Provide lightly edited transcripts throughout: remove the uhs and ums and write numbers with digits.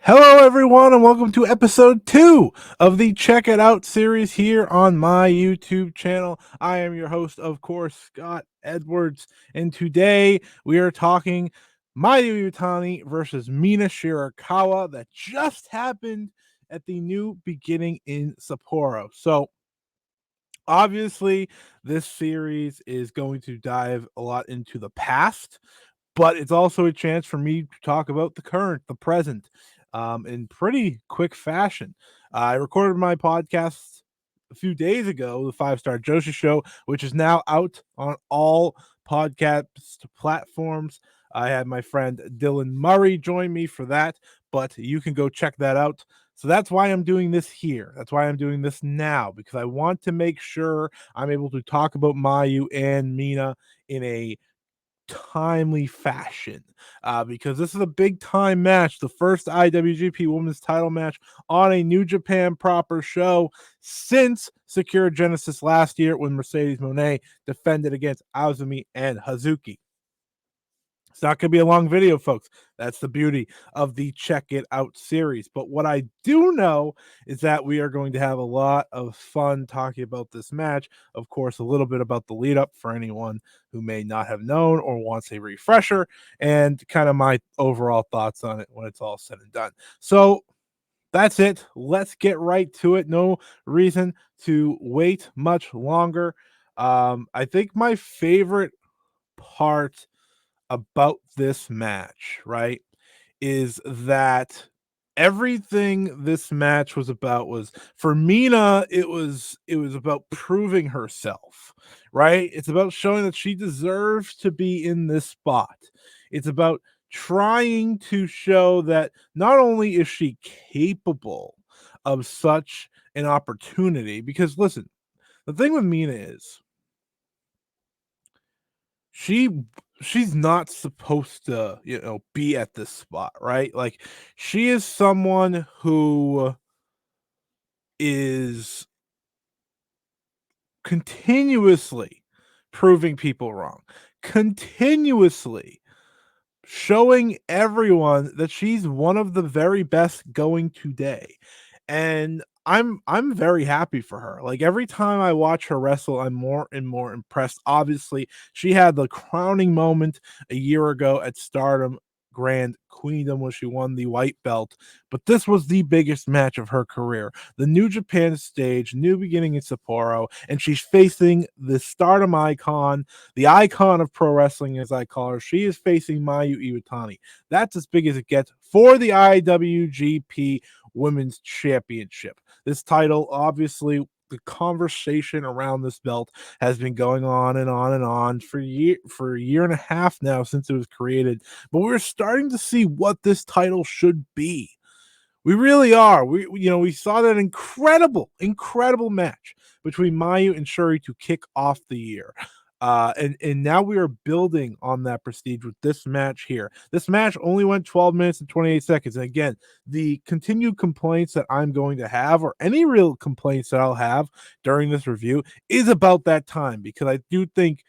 Hello, everyone, and welcome to episode 2 of the Check It Out series here on my YouTube channel. I am your host, of course, Scott Edwards, and today we are talking Mayu Iwatani versus Mina Shirakawa that just happened at the new beginning in Sapporo. So, obviously, this series is going to dive a lot into the past, but it's also a chance for me to talk about the current, the present, in pretty quick fashion. I recorded my podcast a few days ago, the Five Star Joshi Show, which is now out on all podcast platforms. I had my friend Dylan Murray join me for that, but you can go check that out. So that's why I'm doing this here. That's why I'm doing this now, because I want to make sure I'm able to talk about Mayu and Mina in a timely fashion, because this is a big time match, the first IWGP Women's Title match on a New Japan proper show since Secure Genesis last year when Mercedes Moné defended against Azumi and Hazuki. It's not going to be a long video, folks. That's the beauty of the Check It Out series. But what I do know is that we are going to have a lot of fun talking about this match. Of course, a little bit about the lead up for anyone who may not have known or wants a refresher, and kind of my overall thoughts on it when it's all said and done. So that's it. Let's get right to it. No reason to wait much longer. I think my favorite part about this match, right, is that everything this match was about was for Mina, it was about proving herself, right? It's about showing that she deserves to be in this spot. It's about trying to show that not only is she capable of such an opportunity, because listen, the thing with Mina is she she's not supposed to, be at this spot, right? Like, she is someone who is continuously proving people wrong, continuously showing everyone that she's one of the very best going today. And I'm very happy for her. Like, every time I watch her wrestle, I'm more and more impressed. Obviously, she had the crowning moment a year ago at Stardom Grand Queendom when she won the white belt, but this was the biggest match of her career. The New Japan stage, new beginning in Sapporo, and she's facing the Stardom icon, the icon of pro wrestling, as I call her. She is facing Mayu Iwatani. That's as big as it gets for the IWGP Women's Championship. This title, obviously, the conversation around this belt has been going on and on and on for a year and a half now since it was created. But we're starting to see what this title should be. We really are. We saw that incredible match between Mayu and Shuri to kick off the year. And now we are building on that prestige with this match here. This match only went 12 minutes and 28 seconds. And again, the continued complaints that I'm going to have, or any real complaints that I'll have during this review, is about that time, because I do think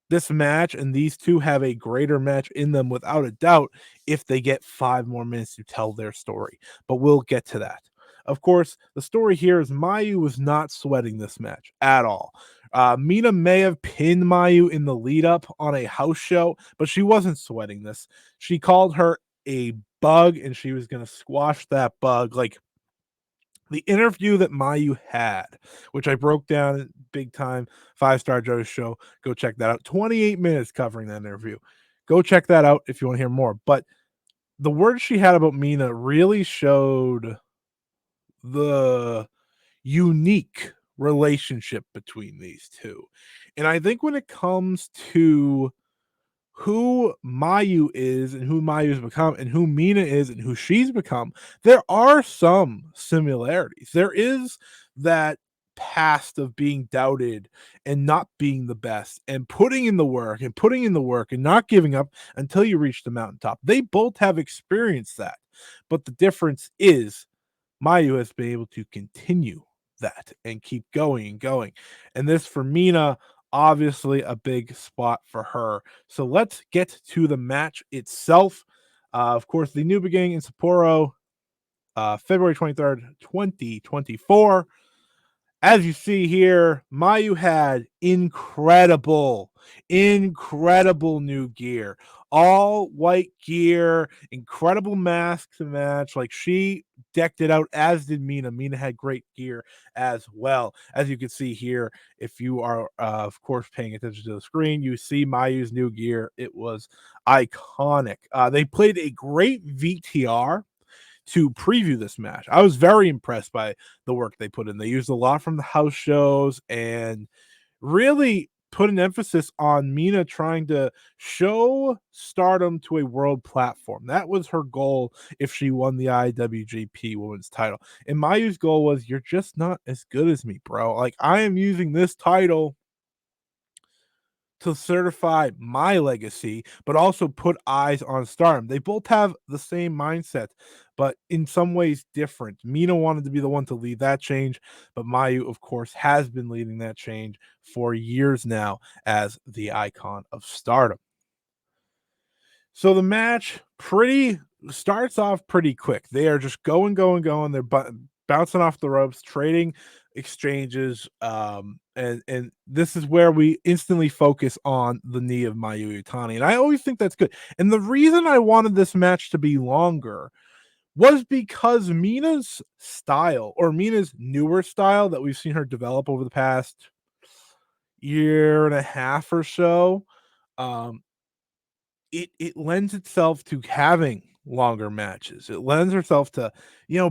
this match and these two have a greater match in them without a doubt if they get 5 more minutes to tell their story. But we'll get to that. Of course, the story here is Mayu was not sweating this match at all. Mina may have pinned Mayu in the lead up on a house show, but she wasn't sweating this. She called her a bug and she was going to squash that bug. Like, the interview that Mayu had, which I broke down big time, Five Star Joe's show. Go check that out. 28 minutes covering that interview. Go check that out if you want to hear more. But the words she had about Mina really showed the unique relationship between these two. And I think when it comes to who Mayu is and who Mayu's become and who Mina is and who she's become, there are some similarities. There is that past of being doubted and not being the best and putting in the work and putting in the work and not giving up until you reach the mountaintop. They both have experienced that. But the difference is Mayu has been able to continue that and keep going and going. And this for Mina, obviously a big spot for her. So let's get to the match itself. Of course, the new beginning in Sapporo. February 23rd, 2024. As you see here, Mayu had incredible new gear. All white gear, incredible mask to match. Like, she decked it out, as did Mina. Mina had great gear as well. As you can see here, if you are, of course, paying attention to the screen, you see Mayu's new gear. It was iconic. They played a great VTR to preview this match. I was very impressed by the work they put in. They used a lot from the house shows and really put an emphasis on Mina trying to show Stardom to a world platform. That was her goal if she won the IWGP Women's title. And Mayu's goal was, you're just not as good as me, bro. Like, I am using this title to certify my legacy, but also put eyes on Stardom. They both have the same mindset, but in some ways different. Mina wanted to be the one to lead that change, but Mayu, of course, has been leading that change for years now as the icon of Stardom. So the match starts off pretty quick. They are just going. They're bouncing off the ropes, trading exchanges, and this is where we instantly focus on the knee of Mayu Iwatani, and I always think that's good. And the reason I wanted this match to be longer was because Mina's style, or Mina's newer style that we've seen her develop over the past year and a half or so, um, it lends itself to having longer matches. It lends herself to,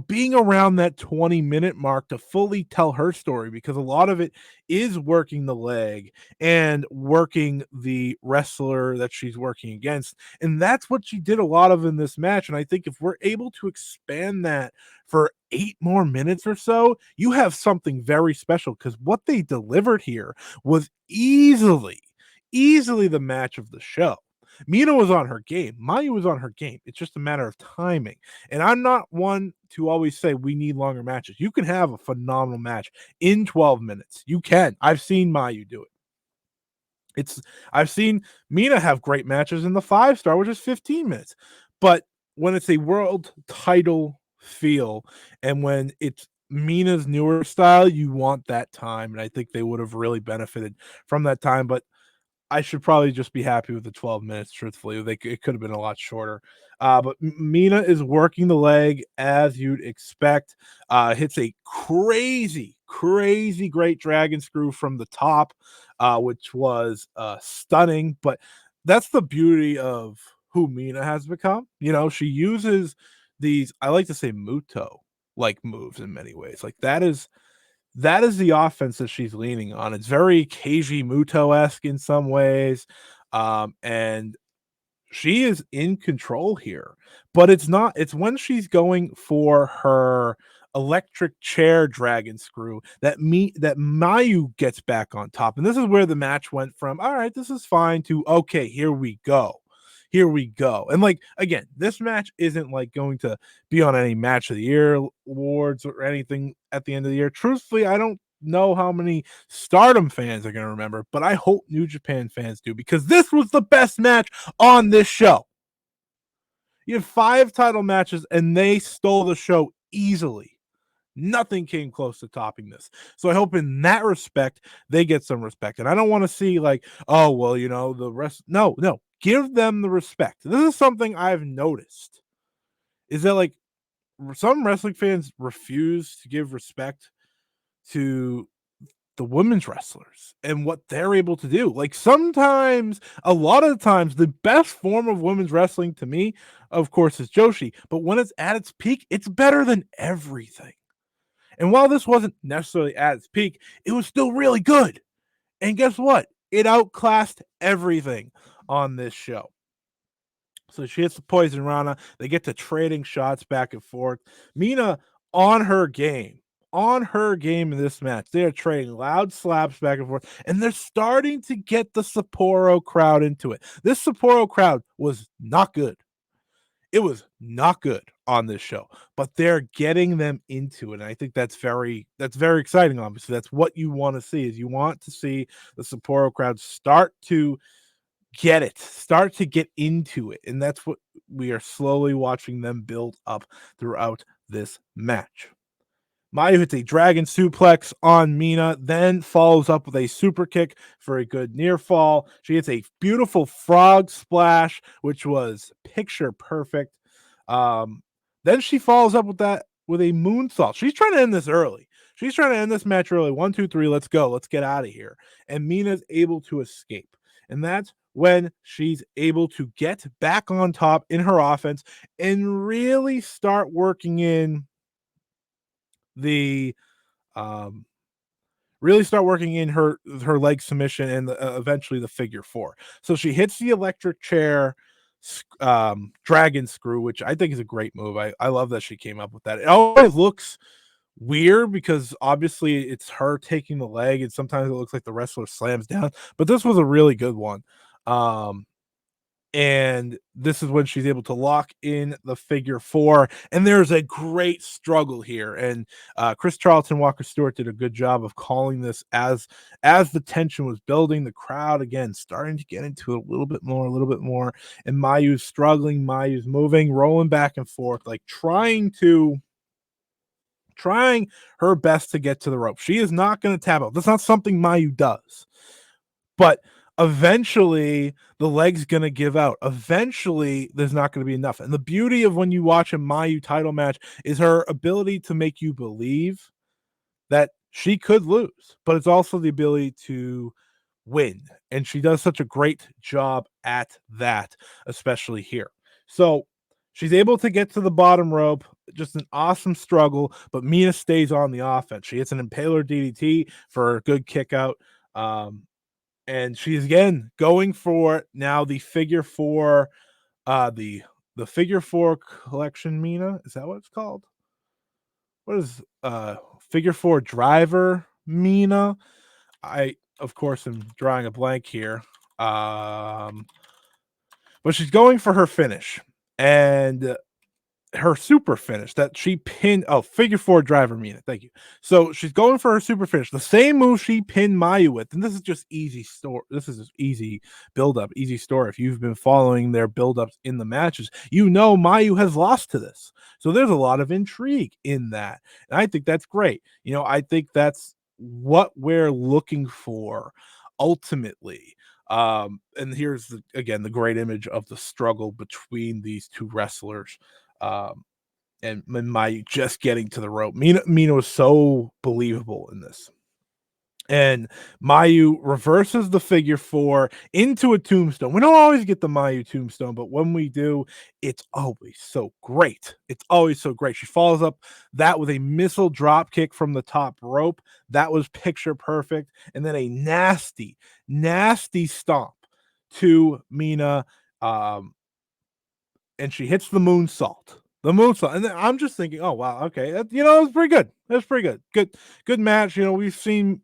being around that 20-minute mark to fully tell her story, because a lot of it is working the leg and working the wrestler that she's working against. And that's what she did a lot of in this match. And I think if we're able to expand that for 8 more minutes or so, you have something very special, because what they delivered here was easily the match of the show. Mina was on her game. Mayu was on her game. It's just a matter of timing. And I'm not one to always say we need longer matches. You can have a phenomenal match in 12 minutes. You can. I've seen Mayu do it. I've seen Mina have great matches in the 5-star, which is 15 minutes. But when it's a world title feel, and when it's Mina's newer style, you want that time. And I think they would have really benefited from that time. But I should probably just be happy with the 12 minutes, truthfully. It could have been a lot shorter. But Mina is working the leg as you'd expect. Hits a crazy great dragon screw from the top, which was stunning. But that's the beauty of who Mina has become. She uses these, I like to say, Muto like moves in many ways. Like, that is the offense that she's leaning on. It's very Keiji Muto-esque in some ways. And she is in control here, but it's when she's going for her electric chair dragon screw that Mayu gets back on top. And this is where the match went from, all right, this is fine, to, okay, here we go. And, like, again, this match isn't like going to be on any match of the year awards or anything at the end of the year. Truthfully, I don't know how many Stardom fans are going to remember, but I hope New Japan fans do, because this was the best match on this show. You have 5 title matches and they stole the show easily. Nothing came close to topping this. So I hope in that respect they get some respect. And I don't want to see, like, oh, well, the rest. No. Give them the respect. This is something I've noticed, is that, like, some wrestling fans refuse to give respect to the women's wrestlers and what they're able to do. Like, sometimes, a lot of the times, the best form of women's wrestling to me, of course, is Joshi. But when it's at its peak, it's better than everything. And while this wasn't necessarily at its peak, it was still really good. And guess what? It outclassed everything on this show. So she hits the Poison Rana. They get to trading shots back and forth. Mina on her game in this match. They are trading loud slaps back and forth, and they're starting to get the Sapporo crowd into it. This Sapporo crowd was not good. It was not good on this show, but they're getting them into it. And I think that's very exciting. Obviously, that's what you want to see. Is you want to see the Sapporo crowd start to get it, start to get into it. And that's what we are slowly watching them build up throughout this match. Mayu hits a dragon suplex on Mina, then follows up with a super kick for a good near fall. She hits a beautiful frog splash, which was picture perfect. Then she follows up with that with a moonsault. She's trying to end this early. She's trying to end this match early. 1, 2, 3, let's go. Let's get out of here. And Mina's able to escape. And that's when she's able to get back on top in her offense and really start working in the her leg submission and eventually the figure four. So she hits the electric chair dragon screw, which I think is a great move. I love that she came up with that. It always looks weird because obviously it's her taking the leg and sometimes it looks like the wrestler slams down, but this was a really good one. And this is when she's able to lock in the figure four, and there's a great struggle here. And Chris Charlton, Walker Stewart did a good job of calling this as the tension was building. The crowd again starting to get into it a little bit more, and Mayu's struggling, Mayu's moving, rolling back and forth, like trying her best to get to the rope. She is not going to tap out. That's not something Mayu does. But eventually the leg's going to give out. Eventually there's not going to be enough. And the beauty of when you watch a Mayu title match is her ability to make you believe that she could lose, but it's also the ability to win. And she does such a great job at that, especially here. So she's able to get to the bottom rope. Just an awesome struggle, but Mina stays on the offense. She hits an impaler DDT for a good kick out. And she's again going for now the figure four, the figure four collection Mina. Is that what it's called? What is figure four driver Mina? I of course am drawing a blank here. But she's going for her finish and her super finish that she pinned. Oh, figure four driver Mina. Thank you. So she's going for her super finish, the same move she pinned Mayu with. And this is just easy store. This is easy build up, easy story. If you've been following their build ups in the matches, you know Mayu has lost to this. So there's a lot of intrigue in that. And I think that's great. You know, I think that's what we're looking for ultimately. And here's again the great image of the struggle between these two wrestlers. And Mayu just getting to the rope. Mina was so believable in this. And Mayu reverses the figure four into a tombstone. We don't always get the Mayu tombstone, but when we do, it's always so great. It's always so great. She follows up that with a missile drop kick from the top rope. That was picture perfect. And then a nasty, nasty stomp to Mina. And she hits the moonsault. And then I'm just thinking, oh wow, okay, you know, it's pretty good. That's pretty good. Good match. You know, we've seen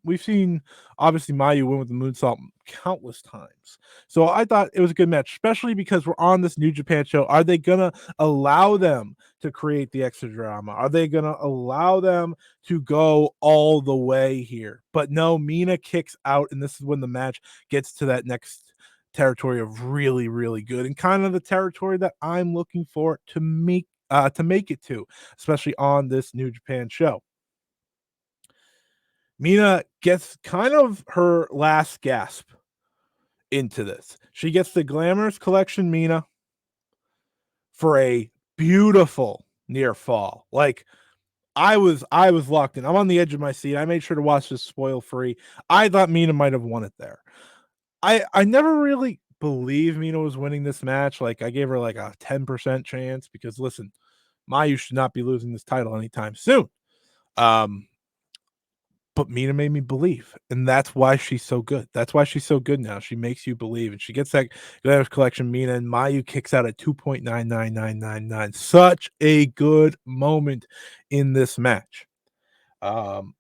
obviously Mayu win with the moonsault countless times. So I thought it was a good match, especially because we're on this New Japan show. Are they gonna allow them to create the extra drama? Are they gonna allow them to go all the way here? But no, Mina kicks out, and this is when the match gets to that next territory of really, really good, and kind of the territory that I'm looking for to make it to, especially on this New Japan show. Mina gets kind of her last gasp into this. She gets the Glamorous Collection Mina for a beautiful near fall. Like I was locked in. I'm on the edge of my seat. I made sure to watch this spoil free. I thought Mina might have won it there. I never really believe Mina was winning this match. Like I gave her like a 10% chance because listen, Mayu should not be losing this title anytime soon. But Mina made me believe, and that's why she's so good. That's why she's so good now. She makes you believe, and she gets that Glamorous Collection Mina, and Mayu kicks out at 2.99999. Such a good moment in this match. Mayu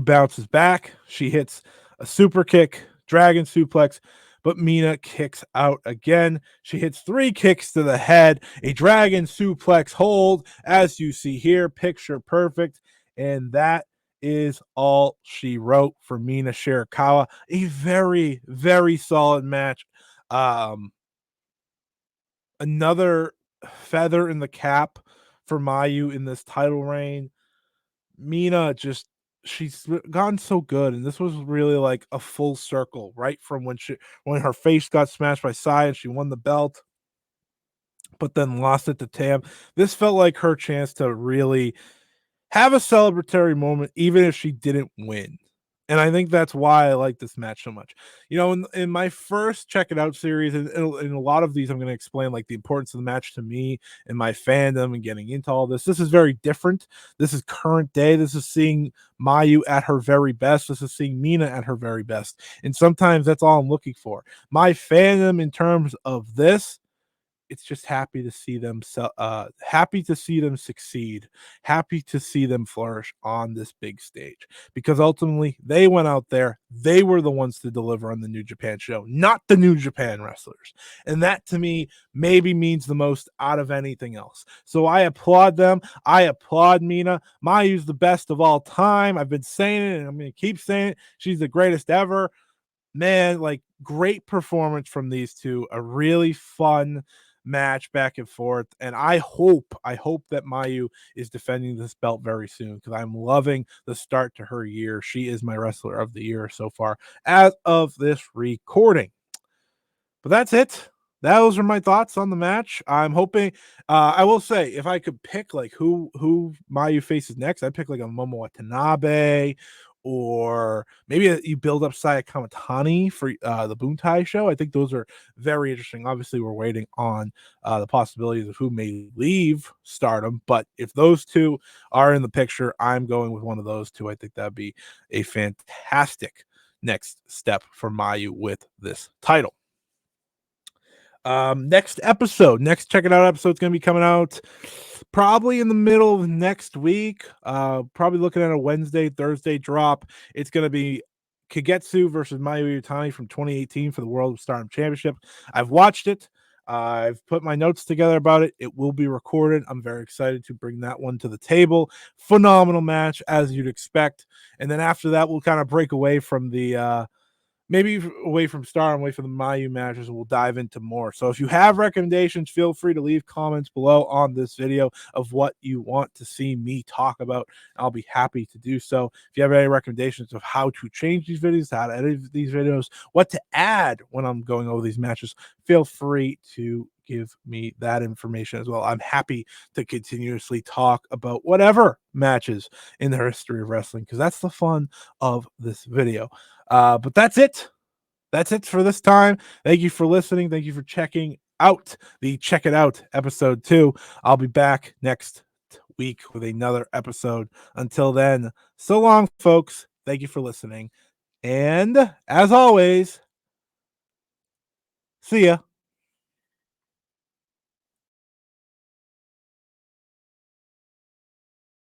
bounces back. She hits a super kick, dragon suplex, but Mina kicks out again. She hits 3 kicks to the head, a dragon suplex hold, as you see here, picture perfect. And that is all she wrote for Mina Shirakawa. A very, very solid match. Um, Another feather in the cap for Mayu in this title reign. Mina just she's gotten so good, and this was really like a full circle, right from when her face got smashed by Sai and she won the belt, but then lost it to Tam. This felt like her chance to really have a celebratory moment, even if she didn't win. And I think that's why I like this match so much. In my first Check It Out series, and in a lot of these, I'm going to explain like the importance of the match to me and my fandom and getting into all this. This is very different. This is current day. This is seeing Mayu at her very best. This is seeing Mina at her very best. And sometimes that's all I'm looking for. My fandom in terms of this, it's just happy to see them happy to see them succeed, happy to see them flourish on this big stage, because ultimately they went out there, they were the ones to deliver on the New Japan show, not the New Japan wrestlers. And that to me maybe means the most out of anything else. So I applaud them. I applaud Mina. Mayu's the best of all time. I've been saying it and I'm going to keep saying it. She's the greatest ever. Man, like, great performance from these two. A really fun match back and forth. And I hope that Mayu is defending this belt very soon, because I'm loving the start to her year. She is my wrestler of the year so far as of this recording. But that's it. Those are my thoughts on the match. I'm hoping I will say, if I could pick like who Mayu faces next, I'd pick like a Momo Watanabe, or maybe you build up Saya Kamatani for the Buntai show. I think those are very interesting. Obviously, we're waiting on the possibilities of who may leave Stardom, but if those two are in the picture, I'm going with one of those two. I think that'd be a fantastic next step for Mayu with this title. Next Check It Out episode is going to be coming out probably in the middle of next week. Probably looking at a Wednesday, Thursday drop. It's going to be Kagetsu versus Mayu Iwatani from 2018 for the World of Stardom Championship. I've watched it. I've put my notes together about it. It will be recorded. I'm very excited to bring that one to the table. Phenomenal match, as you'd expect. And then after that, we'll kind of break away from the maybe away from Star and away from the Mayu matches. We'll dive into more. So if you have recommendations, feel free to leave comments below on this video of what you want to see me talk about. I'll be happy to do so. If you have any recommendations of how to change these videos, how to edit these videos, what to add when I'm going over these matches, feel free to give me that information as well. I'm happy to continuously talk about whatever matches in the history of wrestling, because that's the fun of this video. But that's it. That's it for this time. Thank you for listening. Thank you for checking out the Check It Out episode 2. I'll be back next week with another episode. Until then, so long, folks. Thank you for listening. And as always, see ya.